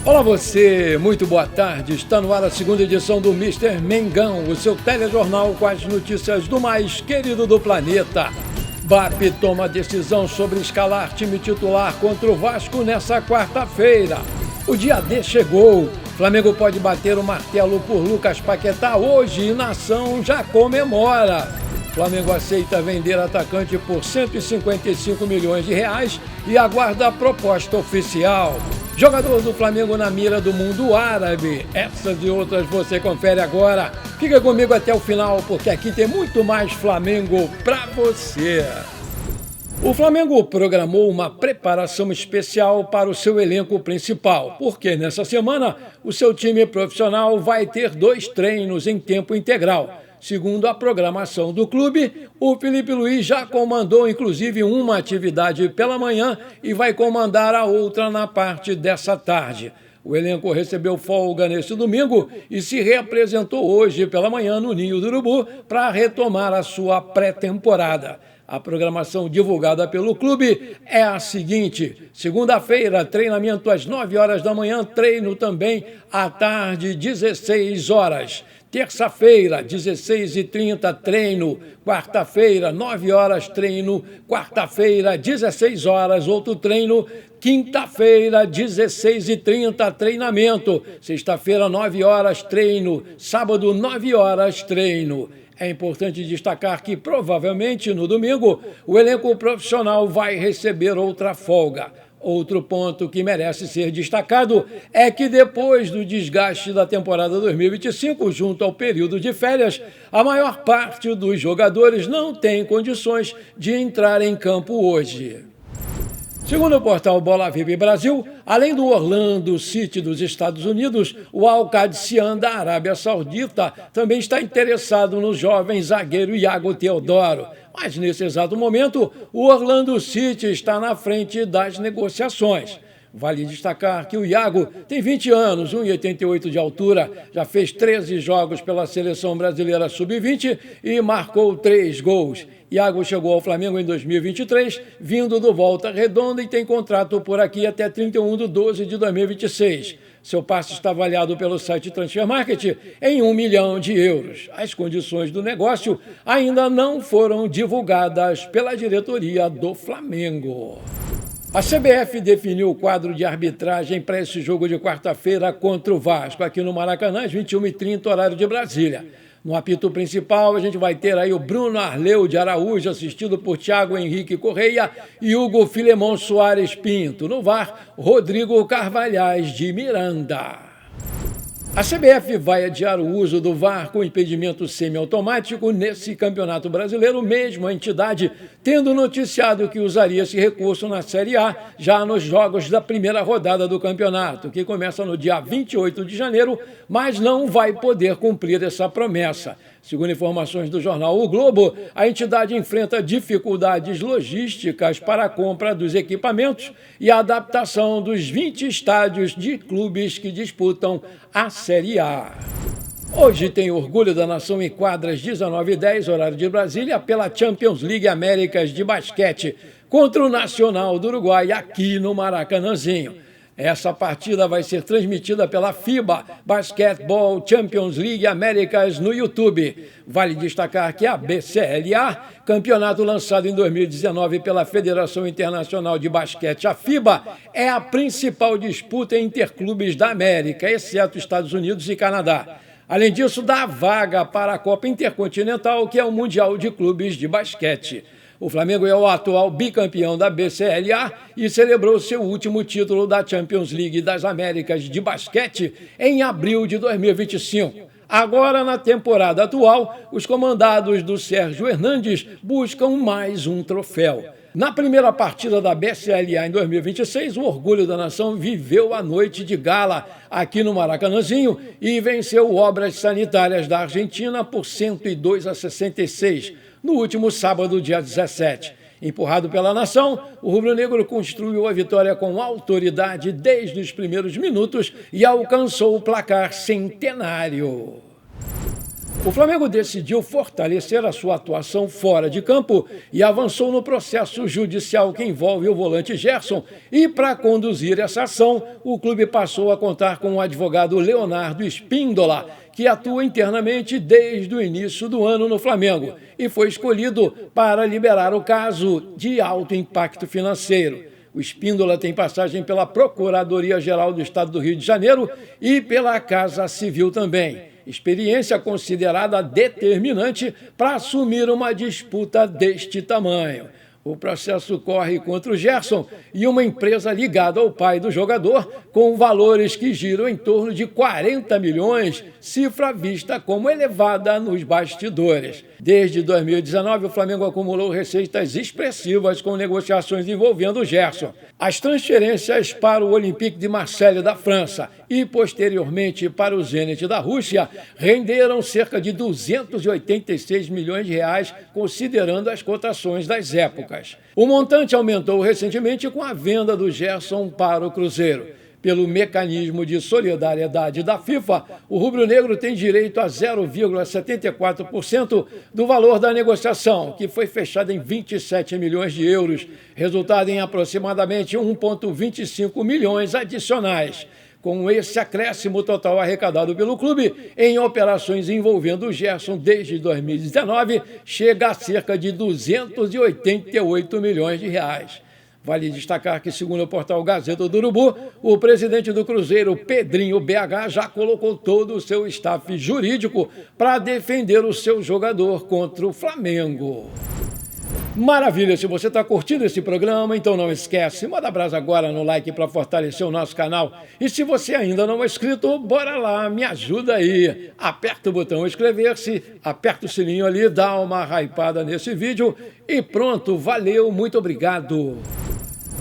Olá você, muito boa tarde. Está no ar a segunda edição do Mister Mengão, o seu telejornal com as notícias do mais querido do planeta. BAP toma decisão sobre escalar time titular contra o Vasco nessa quarta-feira. O dia D chegou. Flamengo pode bater o martelo por Lucas Paquetá hoje e nação já comemora. Flamengo aceita vender atacante por 155 milhões de reais e aguarda a proposta oficial. Jogador do Flamengo na mira do mundo árabe. Essas e outras você confere agora. Fica comigo até o final, porque aqui tem muito mais Flamengo pra você. O Flamengo programou uma preparação especial para o seu elenco principal, porque nessa semana o seu time profissional vai ter 2 treinos em tempo integral. Segundo a programação do clube, o Felipe Luiz já comandou inclusive uma atividade pela manhã e vai comandar a outra na parte dessa tarde. O elenco recebeu folga neste domingo e se reapresentou hoje pela manhã no Ninho do Urubu para retomar a sua pré-temporada. A programação divulgada pelo clube é a seguinte: segunda-feira, treinamento às 9 horas da manhã, treino também à tarde, 16 horas. Terça-feira, 16h30, treino. Quarta-feira, 9 horas, treino. Quarta-feira, 16 horas, outro treino. Quinta-feira, 16h30, treinamento. Sexta-feira, 9 horas, treino. Sábado, 9 horas, treino. É importante destacar que, provavelmente, no domingo, o elenco profissional vai receber outra folga. Outro ponto que merece ser destacado é que depois do desgaste da temporada 2025, junto ao período de férias, a maior parte dos jogadores não tem condições de entrar em campo hoje. Segundo o portal Bola VIP Brasil, além do Orlando City dos Estados Unidos, o Al Qadsiyan da Arábia Saudita também está interessado no jovem zagueiro Iago Teodoro. Mas nesse exato momento, o Orlando City está na frente das negociações. Vale destacar que o Iago tem 20 anos, 1,88 de altura, já fez 13 jogos pela Seleção Brasileira Sub-20 e marcou 3 gols. Iago chegou ao Flamengo em 2023, vindo do Volta Redonda e tem contrato por aqui até 31/12 de 2026. Seu passe está avaliado pelo site Transfer Market em 1 milhão de euros. As condições do negócio ainda não foram divulgadas pela diretoria do Flamengo. A CBF definiu o quadro de arbitragem para esse jogo de quarta-feira contra o Vasco, aqui no Maracanã, às 21h30, horário de Brasília. No apito principal, a gente vai ter aí o Bruno Arleu de Araújo, assistido por Thiago Henrique Correia e Hugo Filemon Soares Pinto. No VAR, Rodrigo Carvalhais de Miranda. A CBF vai adiar o uso do VAR com impedimento semiautomático nesse Campeonato Brasileiro, mesmo a entidade tendo noticiado que usaria esse recurso na Série A já nos jogos da primeira rodada do campeonato, que começa no dia 28 de janeiro, mas não vai poder cumprir essa promessa. Segundo informações do jornal O Globo, a entidade enfrenta dificuldades logísticas para a compra dos equipamentos e a adaptação dos 20 estádios de clubes que disputam a Série A. Hoje tem Orgulho da Nação em quadras 19h10, horário de Brasília, pela Champions League Américas de basquete contra o Nacional do Uruguai, aqui no Maracanãzinho. Essa partida vai ser transmitida pela FIBA Basketball Champions League Américas no YouTube. Vale destacar que a BCLA, campeonato lançado em 2019 pela Federação Internacional de Basquete, a FIBA, é a principal disputa interclubes da América, exceto Estados Unidos e Canadá. Além disso, dá vaga para a Copa Intercontinental, que é o Mundial de Clubes de Basquete. O Flamengo é o atual bicampeão da BCLA e celebrou seu último título da Champions League das Américas de basquete em abril de 2025. Agora, na temporada atual, os comandados do Sérgio Hernandes buscam mais um troféu. Na primeira partida da BCLA em 2026, o Orgulho da Nação viveu a noite de gala aqui no Maracanãzinho e venceu o Obras Sanitárias da Argentina por 102-66, no último sábado, dia 17. Empurrado pela nação, o rubro-negro construiu a vitória com autoridade desde os primeiros minutos e alcançou o placar centenário. O Flamengo decidiu fortalecer a sua atuação fora de campo e avançou no processo judicial que envolve o volante Gerson. E para conduzir essa ação, o clube passou a contar com o advogado Leonardo Espíndola, que atua internamente desde o início do ano no Flamengo e foi escolhido para liberar o caso de alto impacto financeiro. O Espíndola tem passagem pela Procuradoria-Geral do Estado do Rio de Janeiro e pela Casa Civil também. Experiência considerada determinante para assumir uma disputa deste tamanho. O processo corre contra o Gerson e uma empresa ligada ao pai do jogador, com valores que giram em torno de 40 milhões, cifra vista como elevada nos bastidores. Desde 2019, o Flamengo acumulou receitas expressivas com negociações envolvendo o Gerson. As transferências para o Olympique de Marseille da França e, posteriormente, para o Zenit da Rússia, renderam cerca de 286 milhões de reais, considerando as cotações das épocas. O montante aumentou recentemente com a venda do Gerson para o Cruzeiro. Pelo mecanismo de solidariedade da FIFA, o rubro-negro tem direito a 0,74% do valor da negociação, que foi fechada em 27 milhões de euros, resultado em aproximadamente 1,25 milhões adicionais. Com esse acréscimo total arrecadado pelo clube em operações envolvendo o Gerson desde 2019, chega a cerca de 288 milhões de reais. Vale destacar que, segundo o portal Gazeta do Urubu, o presidente do Cruzeiro, Pedrinho BH, já colocou todo o seu staff jurídico para defender o seu jogador contra o Flamengo. Maravilha! Se você está curtindo esse programa, então não esquece, manda brasa agora no like para fortalecer o nosso canal. E se você ainda não é inscrito, bora lá, me ajuda aí. Aperta o botão inscrever-se, aperta o sininho ali, dá uma hypada nesse vídeo e pronto, valeu, muito obrigado!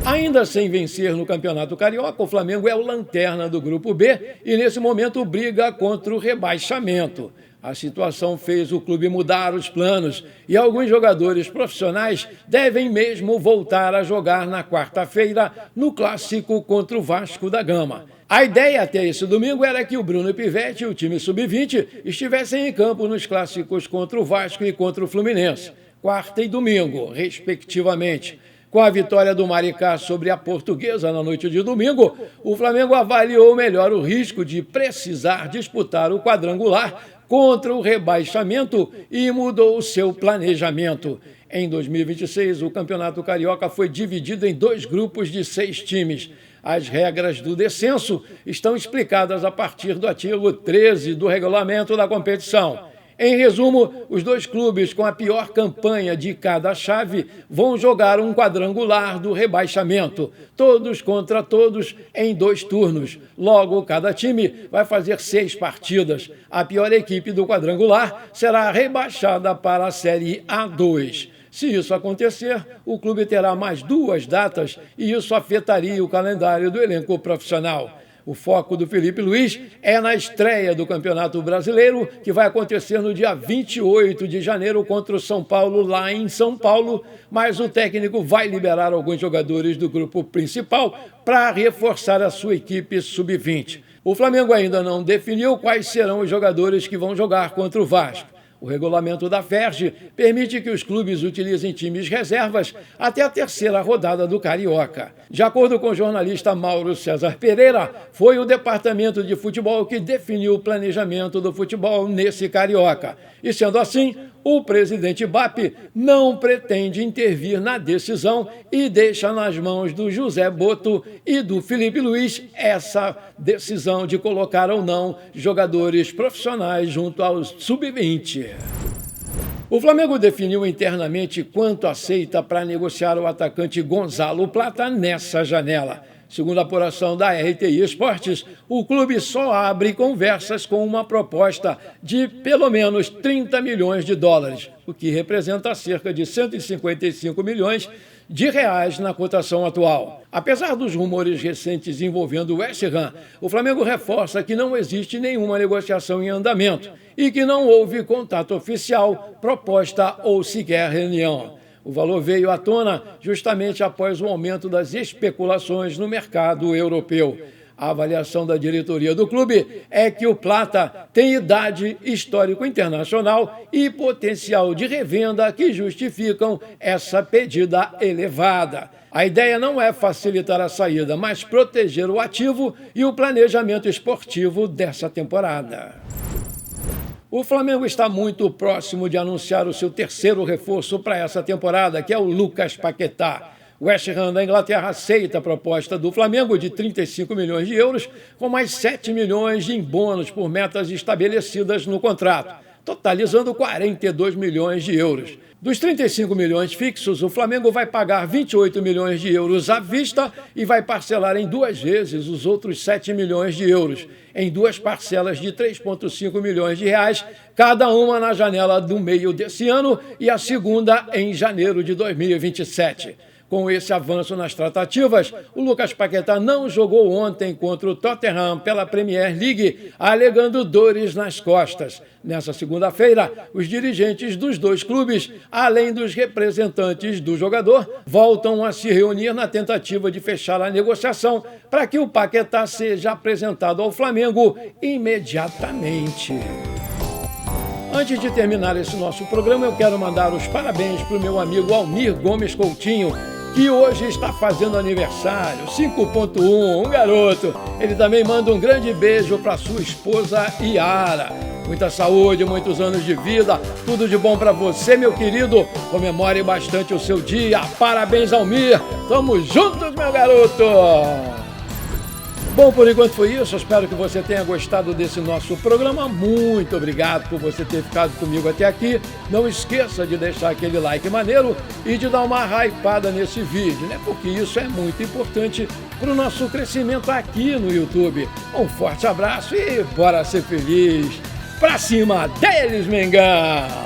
Ainda sem vencer no Campeonato Carioca, o Flamengo é o lanterna do Grupo B e, nesse momento, briga contra o rebaixamento. A situação fez o clube mudar os planos e alguns jogadores profissionais devem mesmo voltar a jogar na quarta-feira no Clássico contra o Vasco da Gama. A ideia até esse domingo era que o Bruno Pivetti e o time sub-20 estivessem em campo nos clássicos contra o Vasco e contra o Fluminense, quarta e domingo, respectivamente. Com a vitória do Maricá sobre a Portuguesa na noite de domingo, o Flamengo avaliou melhor o risco de precisar disputar o quadrangular contra o rebaixamento e mudou o seu planejamento. Em 2026, o Campeonato Carioca foi dividido em 2 grupos de 6 times. As regras do descenso estão explicadas a partir do artigo 13 do regulamento da competição. Em resumo, os 2 clubes com a pior campanha de cada chave vão jogar um quadrangular do rebaixamento, todos contra todos em 2 turnos. Logo, cada time vai fazer 6 partidas. A pior equipe do quadrangular será rebaixada para a Série A2. Se isso acontecer, o clube terá mais 2 datas e isso afetaria o calendário do elenco profissional. O foco do Felipe Luiz é na estreia do Campeonato Brasileiro, que vai acontecer no dia 28 de janeiro contra o São Paulo, lá em São Paulo, mas o técnico vai liberar alguns jogadores do grupo principal para reforçar a sua equipe sub-20. O Flamengo ainda não definiu quais serão os jogadores que vão jogar contra o Vasco. O regulamento da FERJ permite que os clubes utilizem times reservas até a 3ª rodada do Carioca. De acordo com o jornalista Mauro César Pereira, foi o departamento de futebol que definiu o planejamento do futebol nesse Carioca. E sendo assim, o presidente BAP não pretende intervir na decisão e deixa nas mãos do José Boto e do Felipe Luiz essa decisão de colocar ou não jogadores profissionais junto aos sub-20. O Flamengo definiu internamente quanto aceita para negociar o atacante Gonzalo Plata nessa janela. Segundo a apuração da RTI Esportes, o clube só abre conversas com uma proposta de pelo menos 30 milhões de dólares, o que representa cerca de 155 milhões de reais na cotação atual. Apesar dos rumores recentes envolvendo o West Ham, o Flamengo reforça que não existe nenhuma negociação em andamento e que não houve contato oficial, proposta ou sequer reunião. O valor veio à tona justamente após o aumento das especulações no mercado europeu. A avaliação da diretoria do clube é que o Plata tem idade, histórico internacional e potencial de revenda que justificam essa pedida elevada. A ideia não é facilitar a saída, mas proteger o ativo e o planejamento esportivo dessa temporada. O Flamengo está muito próximo de anunciar o seu terceiro reforço para essa temporada, que é o Lucas Paquetá. O West Ham da Inglaterra aceita a proposta do Flamengo de 35 milhões de euros, com mais 7 milhões em bônus por metas estabelecidas no contrato, totalizando 42 milhões de euros. Dos 35 milhões fixos, o Flamengo vai pagar 28 milhões de euros à vista e vai parcelar em 2 vezes os outros 7 milhões de euros, em 2 parcelas de 3,5 milhões de reais, cada uma na janela do meio desse ano e a segunda em janeiro de 2027. Com esse avanço nas tratativas, o Lucas Paquetá não jogou ontem contra o Tottenham pela Premier League, alegando dores nas costas. Nessa segunda-feira, os dirigentes dos 2 clubes, além dos representantes do jogador, voltam a se reunir na tentativa de fechar a negociação para que o Paquetá seja apresentado ao Flamengo imediatamente. Antes de terminar esse nosso programa, eu quero mandar os parabéns para o meu amigo Almir Gomes Coutinho, que hoje está fazendo aniversário, 5.1, um garoto. Ele também manda um grande beijo para sua esposa Yara. Muita saúde, muitos anos de vida, tudo de bom para você, meu querido. Comemore bastante o seu dia. Parabéns, Almir. Tamo juntos, meu garoto. Bom, por enquanto foi isso. Eu espero que você tenha gostado desse nosso programa. Muito obrigado por você ter ficado comigo até aqui. Não esqueça de deixar aquele like maneiro e de dar uma hypada nesse vídeo, né? Porque isso é muito importante para o nosso crescimento aqui no YouTube. Um forte abraço e bora ser feliz. Pra cima deles, Mengão!